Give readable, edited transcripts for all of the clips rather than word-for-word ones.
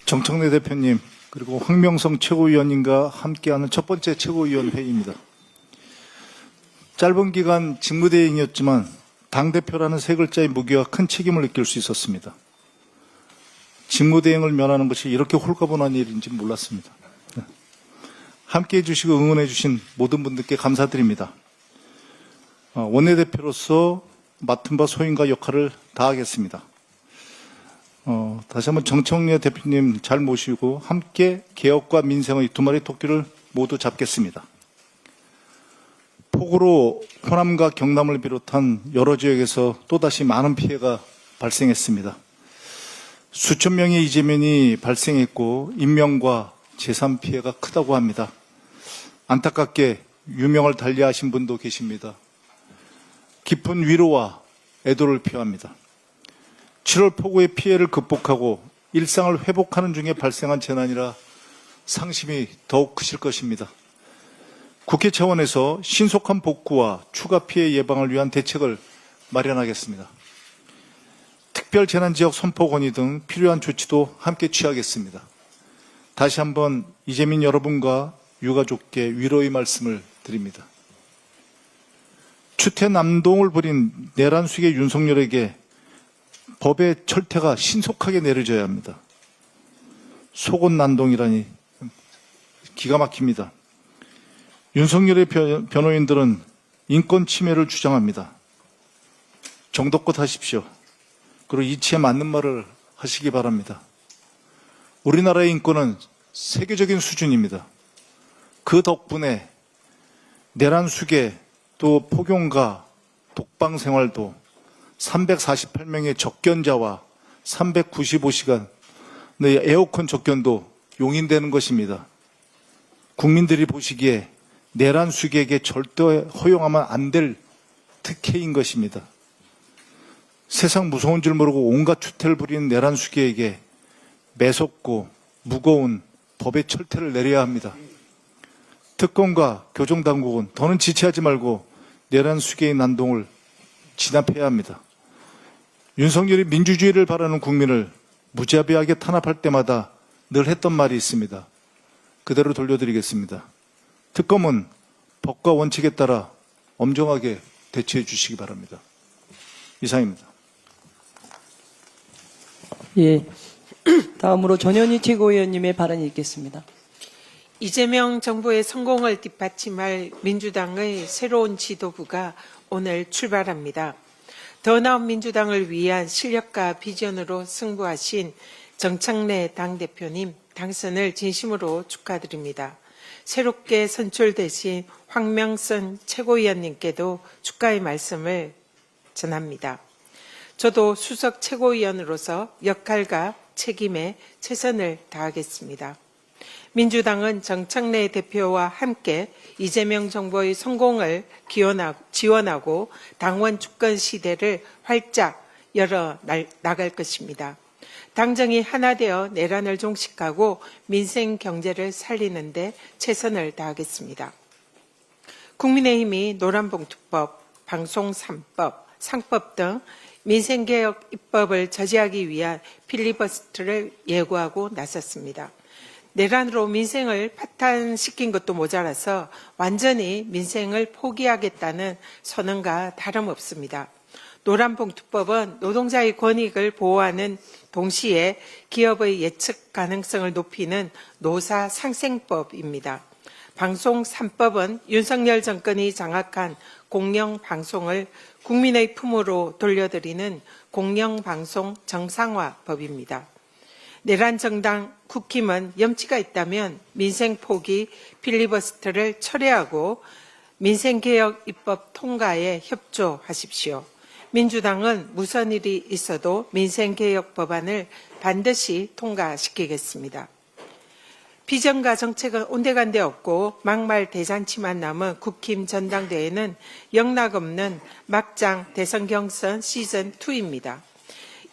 정청래 대표님 그리고 황명성 최고위원님과 함께하는 첫 번째 최고위원 회의입니다. 짧은 기간 직무대행이었지만 당대표라는 세 글자의 무게와 큰 책임을 느낄 수 있었습니다. 직무대행을 면하는 것이 이렇게 홀가분한 일인지 몰랐습니다. 함께해 주시고 응원해 주신 모든 분들께 감사드립니다. 원내대표로서 맡은 바 소임과 역할을 다하겠습니다. 다시 한번 정청래 대표님 잘 모시고 함께 개혁과 민생의 두 마리 토끼를 모두 잡겠습니다. 폭우로 호남과 경남을 비롯한 여러 지역에서 또다시 많은 피해가 발생했습니다. 수천 명의 이재민이 발생했고 인명과 재산 피해가 크다고 합니다. 안타깝게 유명을 달리하신 분도 계십니다. 깊은 위로와 애도를 표합니다. 7월 폭우의 피해를 극복하고 일상을 회복하는 중에 발생한 재난이라 상심이 더욱 크실 것입니다. 국회 차원에서 신속한 복구와 추가 피해 예방을 위한 대책을 마련하겠습니다. 특별재난지역 선포 건의 등 필요한 조치도 함께 취하겠습니다. 다시 한번 이재민 여러분과 유가족께 위로의 말씀을 드립니다. 추태남동을 벌인 내란숙의 윤석열에게 법의 철퇴가 신속하게 내려져야 합니다. 속옷난동이라니 기가 막힙니다. 윤석열의 변호인들은 인권 침해를 주장합니다. 정도껏 하십시오. 그리고 이치에 맞는 말을 하시기 바랍니다. 우리나라의 인권은 세계적인 수준입니다. 그 덕분에 내란숙의 또 폭용과 독방 생활도 348명의 접견자와 395시간의 에어컨 접견도 용인되는 것입니다. 국민들이 보시기에 내란숙에게 절대 허용하면 안 될 특혜인 것입니다. 세상 무서운 줄 모르고 온갖 추태를 부리는 내란숙에게 매섭고 무거운 법의 철퇴를 내려야 합니다. 특검과 교정당국은 더는 지체하지 말고 내란숙의 난동을 진압해야 합니다. 윤석열이 민주주의를 바라는 국민을 무자비하게 탄압할 때마다 늘 했던 말이 있습니다. 그대로 돌려드리겠습니다. 특검은 법과 원칙에 따라 엄정하게 대처해 주시기 바랍니다. 이상입니다. 예, 다음으로 전현희 최고위원님의 발언이 있겠습니다. 이재명 정부의 성공을 뒷받침할 민주당의 새로운 지도부가 오늘 출발합니다. 더 나은 민주당을 위한 실력과 비전으로 승부하신 정청래 당대표님 당선을 진심으로 축하드립니다. 새롭게 선출되신 황명선 최고위원님께도 축하의 말씀을 전합니다. 저도 수석 최고위원으로서 역할과 책임에 최선을 다하겠습니다. 민주당은 정청래 대표와 함께 이재명 정부의 성공을 지원하고 당원 주권 시대를 활짝 열어 나갈 것입니다. 당정이 하나 되어 내란을 종식하고 민생 경제를 살리는 데 최선을 다하겠습니다. 국민의힘이 노란봉투법, 방송 3법, 상법 등 민생개혁 입법을 저지하기 위한 필리버스터를 예고하고 나섰습니다. 내란으로 민생을 파탄시킨 것도 모자라서 완전히 민생을 포기하겠다는 선언과 다름없습니다. 노란봉투법은 노동자의 권익을 보호하는 동시에 기업의 예측 가능성을 높이는 노사상생법입니다. 방송 3법은 윤석열 정권이 장악한 공영방송을 국민의 품으로 돌려드리는 공영방송 정상화법입니다. 내란 정당 국힘은 염치가 있다면 민생 포기 필리버스터를 철회하고 민생개혁 입법 통과에 협조하십시오. 민주당은 무슨 일이 있어도 민생개혁 법안을 반드시 통과시키겠습니다. 비전과 정책은 온데간데 없고 막말 대잔치만 남은 국힘 전당대회는 영락없는 막장 대선 경선 시즌2입니다.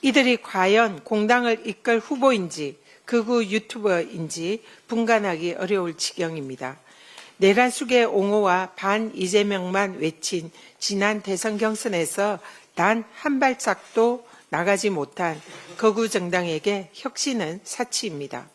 이들이 과연 공당을 이끌 후보인지 극우 유튜버인지 분간하기 어려울 지경입니다. 내란숙의 옹호와 반 이재명만 외친 지난 대선 경선에서 단 한 발짝도 나가지 못한 거구 정당에게 혁신은 사치입니다.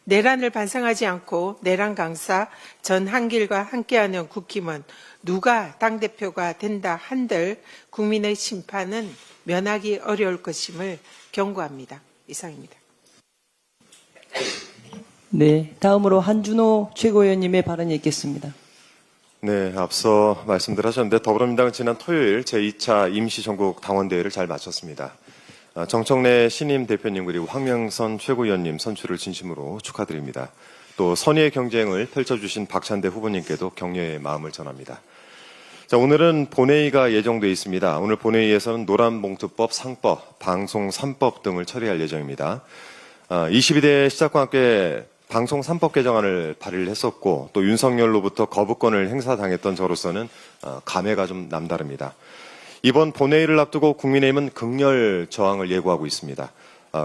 내란을 반성하지 않고 내란 강사 전한길과 함께하는 국힘은 누가 당대표가 된다 한들 국민의 심판은 면하기 어려울 것임을 경고합니다. 이상입니다. 네, 다음으로 한준호 최고위원님의 발언이 있겠습니다. 네, 앞서 말씀들 하셨는데 더불어민주당은 지난 토요일 제2차 임시전국 당원대회를 잘 마쳤습니다. 정청래 신임 대표님 그리고 황명선 최고위원님 선출을 진심으로 축하드립니다. 또 선의의 경쟁을 펼쳐주신 박찬대 후보님께도 격려의 마음을 전합니다. 자, 오늘은 본회의가 예정돼 있습니다. 오늘 본회의에서는 노란봉투법, 상법, 방송 3법 등을 처리할 예정입니다. 22대 시작과 함께 방송 3법 개정안을 발의를 했었고 또 윤석열로부터 거부권을 행사당했던 저로서는 감회가 좀 남다릅니다. 이번 본회의를 앞두고 국민의힘은 극렬 저항을 예고하고 있습니다.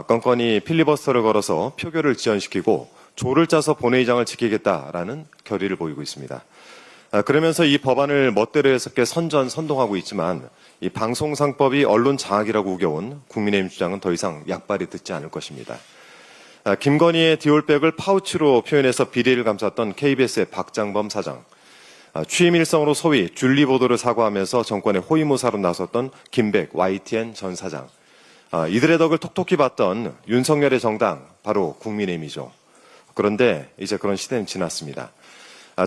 건건히 필리버스터를 걸어서 표결을 지연시키고 조를 짜서 본회의장을 지키겠다라는 결의를 보이고 있습니다. 그러면서 이 법안을 멋대로 해석해 선전선동하고 있지만 이 방송상법이 언론 장악이라고 우겨온 국민의힘 주장은 더 이상 약발이 듣지 않을 것입니다. 김건희의 디올백을 파우치로 표현해서 비리를 감쌌던 KBS의 박장범 사장, 취임 일성으로 소위 줄리보도를 사과하면서 정권의 호위무사로 나섰던 김백 YTN 전 사장, 이들의 덕을 톡톡히 봤던 윤석열의 정당, 바로 국민의힘이죠. 그런데 이제 그런 시대는 지났습니다.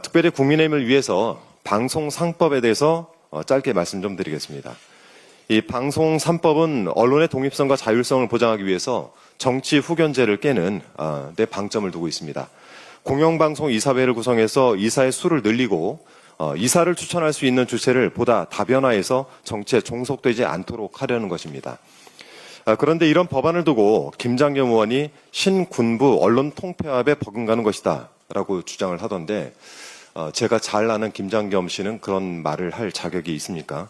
특별히 국민의힘을 위해서 방송 상법에 대해서 짧게 말씀 좀 드리겠습니다. 이 방송 3법은 언론의 독립성과 자율성을 보장하기 위해서 정치 후견제를 깨는 데 방점을 두고 있습니다. 공영방송 이사회를 구성해서 이사의 수를 늘리고 이사를 추천할 수 있는 주체를 보다 다변화해서 정치에 종속되지 않도록 하려는 것입니다. 그런데 이런 법안을 두고 김장겸 의원이 신군부 언론 통폐합에 버금가는 것이다 라고 주장을 하던데 제가 잘 아는 김장겸 씨는 그런 말을 할 자격이 있습니까?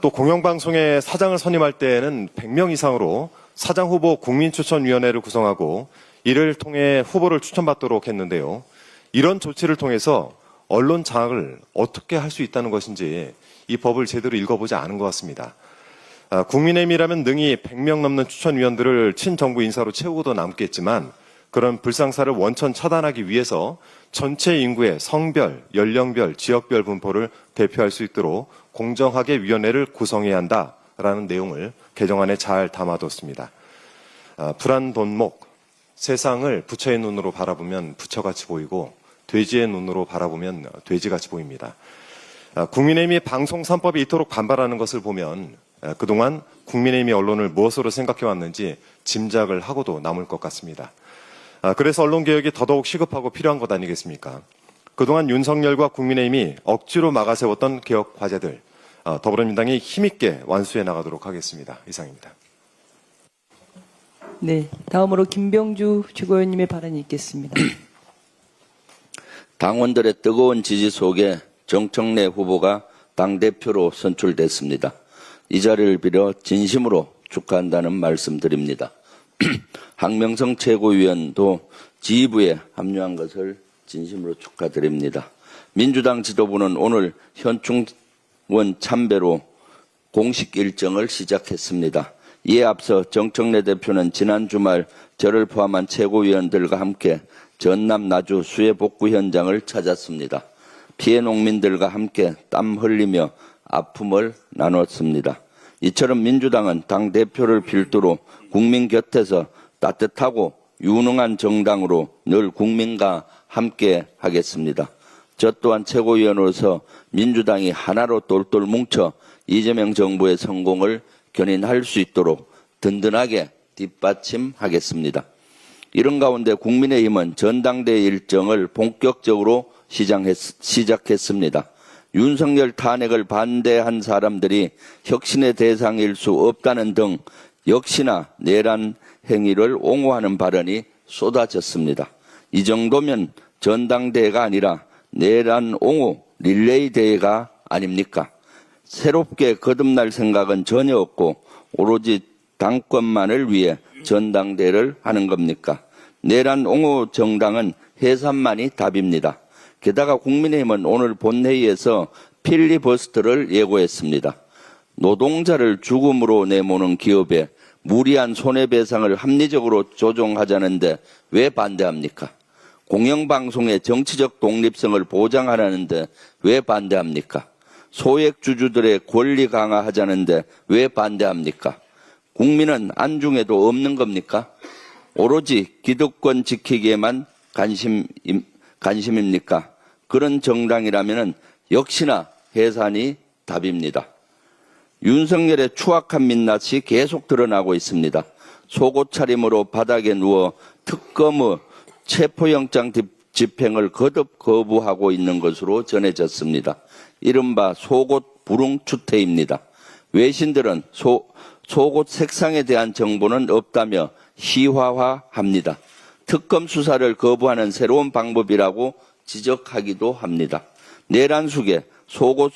또 공영방송의 사장을 선임할 때에는 100명 이상으로 사장 후보 국민추천위원회를 구성하고 이를 통해 후보를 추천받도록 했는데요. 이런 조치를 통해서 언론 장악을 어떻게 할 수 있다는 것인지 이 법을 제대로 읽어보지 않은 것 같습니다. 국민의힘이라면 능히 100명 넘는 추천위원들을 친정부 인사로 채우고도 남겠지만 그런 불상사를 원천 차단하기 위해서 전체 인구의 성별, 연령별, 지역별 분포를 대표할 수 있도록 공정하게 위원회를 구성해야 한다라는 내용을 개정안에 잘 담아뒀습니다. 불안돈목, 세상을 부처의 눈으로 바라보면 부처같이 보이고 돼지의 눈으로 바라보면 돼지같이 보입니다. 국민의힘이 방송 3법에 이토록 반발하는 것을 보면 그동안 국민의힘이 언론을 무엇으로 생각해왔는지 짐작을 하고도 남을 것 같습니다. 그래서 언론개혁이 더더욱 시급하고 필요한 것 아니겠습니까? 그동안 윤석열과 국민의힘이 억지로 막아세웠던 개혁 과제들 더불어민주당이 힘있게 완수해 나가도록 하겠습니다. 이상입니다. 네, 다음으로 김병주 최고위원님의 발언이 있겠습니다. 당원들의 뜨거운 지지 속에 정청래 후보가 당대표로 선출됐습니다. 이 자리를 빌어 진심으로 축하한다는 말씀드립니다. 황명성 최고위원도 지휘부에 합류한 것을 진심으로 축하드립니다. 민주당 지도부는 오늘 현충원 참배로 공식 일정을 시작했습니다. 이에 앞서 정청래 대표는 지난 주말 저를 포함한 최고위원들과 함께 전남 나주 수해 복구 현장을 찾았습니다. 피해 농민들과 함께 땀 흘리며 아픔을 나눴습니다. 이처럼 민주당은 당대표를 필두로 국민 곁에서 따뜻하고 유능한 정당으로 늘 국민과 함께 하겠습니다. 저 또한 최고위원으로서 민주당이 하나로 똘똘 뭉쳐 이재명 정부의 성공을 견인할 수 있도록 든든하게 뒷받침하겠습니다. 이런 가운데 국민의힘은 전당대회 일정을 본격적으로 시작했습니다. 윤석열 탄핵을 반대한 사람들이 혁신의 대상일 수 없다는 등 역시나 내란 행위를 옹호하는 발언이 쏟아졌습니다. 이 정도면 전당대회가 아니라 내란 옹호 릴레이 대회가 아닙니까? 새롭게 거듭날 생각은 전혀 없고 오로지 당권만을 위해 전당대회를 하는 겁니까? 내란 옹호 정당은 해산만이 답입니다. 게다가 국민의힘은 오늘 본회의에서 필리버스터를 예고했습니다. 노동자를 죽음으로 내모는 기업에 무리한 손해배상을 합리적으로 조정하자는데 왜 반대합니까? 공영방송의 정치적 독립성을 보장하라는데 왜 반대합니까? 소액주주들의 권리 강화하자는데 왜 반대합니까? 국민은 안중에도 없는 겁니까? 오로지 기득권 지키기에만 관심입니까? 그런 정당이라면 역시나 해산이 답입니다. 윤석열의 추악한 민낯이 계속 드러나고 있습니다. 속옷 차림으로 바닥에 누워 특검의 체포영장 집행을 거듭 거부하고 있는 것으로 전해졌습니다. 이른바 속옷 불응추태입니다. 외신들은 속옷 색상에 대한 정보는 없다며 희화화합니다. 특검 수사를 거부하는 새로운 방법이라고 지적하기도 합니다. 내란 속에 속옷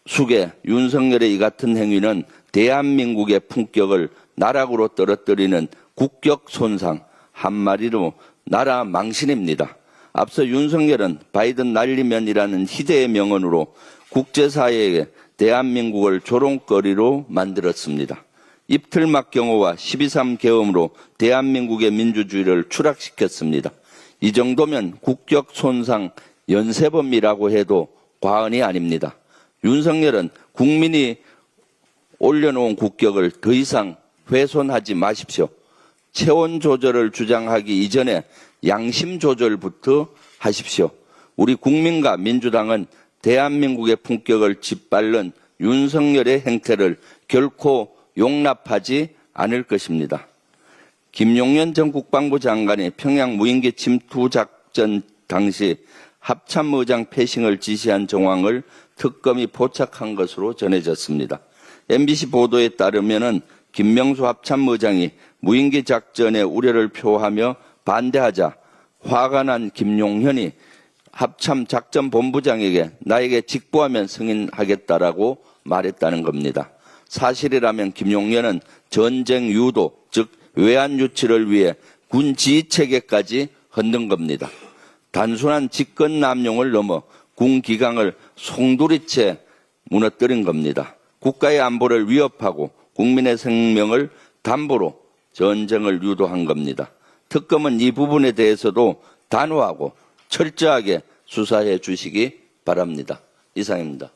속에 윤석열의 이 같은 행위는 대한민국의 품격을 나락으로 떨어뜨리는 국격 손상, 한마디로 나라 망신입니다. 앞서 윤석열은 바이든 날리면이라는 희대의 명언으로 국제사회에 대한민국을 조롱거리로 만들었습니다. 입틀막 경호와 12.3 계엄으로 대한민국의 민주주의를 추락시켰습니다. 이 정도면 국격 손상 연쇄범이라고 해도 과언이 아닙니다. 윤석열은 국민이 올려놓은 국격을 더 이상 훼손하지 마십시오. 체온 조절을 주장하기 이전에 양심 조절부터 하십시오. 우리 국민과 민주당은 대한민국의 품격을 짓밟는 윤석열의 행태를 결코 용납하지 않을 것입니다. 김용현 전 국방부 장관이 평양 무인기 침투 작전 당시 합참의장 패싱을 지시한 정황을 특검이 포착한 것으로 전해졌습니다. MBC 보도에 따르면 김명수 합참의장이 무인기 작전에 우려를 표하며 반대하자 화가 난 김용현이 합참 작전본부장에게 나에게 직보하면 승인하겠다라고 말했다는 겁니다. 사실이라면 김용현은 전쟁 유도, 즉 외환 유치를 위해 군 지휘체계까지 흔든 겁니다. 단순한 직권 남용을 넘어 군 기강을 송두리째 무너뜨린 겁니다. 국가의 안보를 위협하고 국민의 생명을 담보로 전쟁을 유도한 겁니다. 특검은 이 부분에 대해서도 단호하고 철저하게 수사해 주시기 바랍니다. 이상입니다.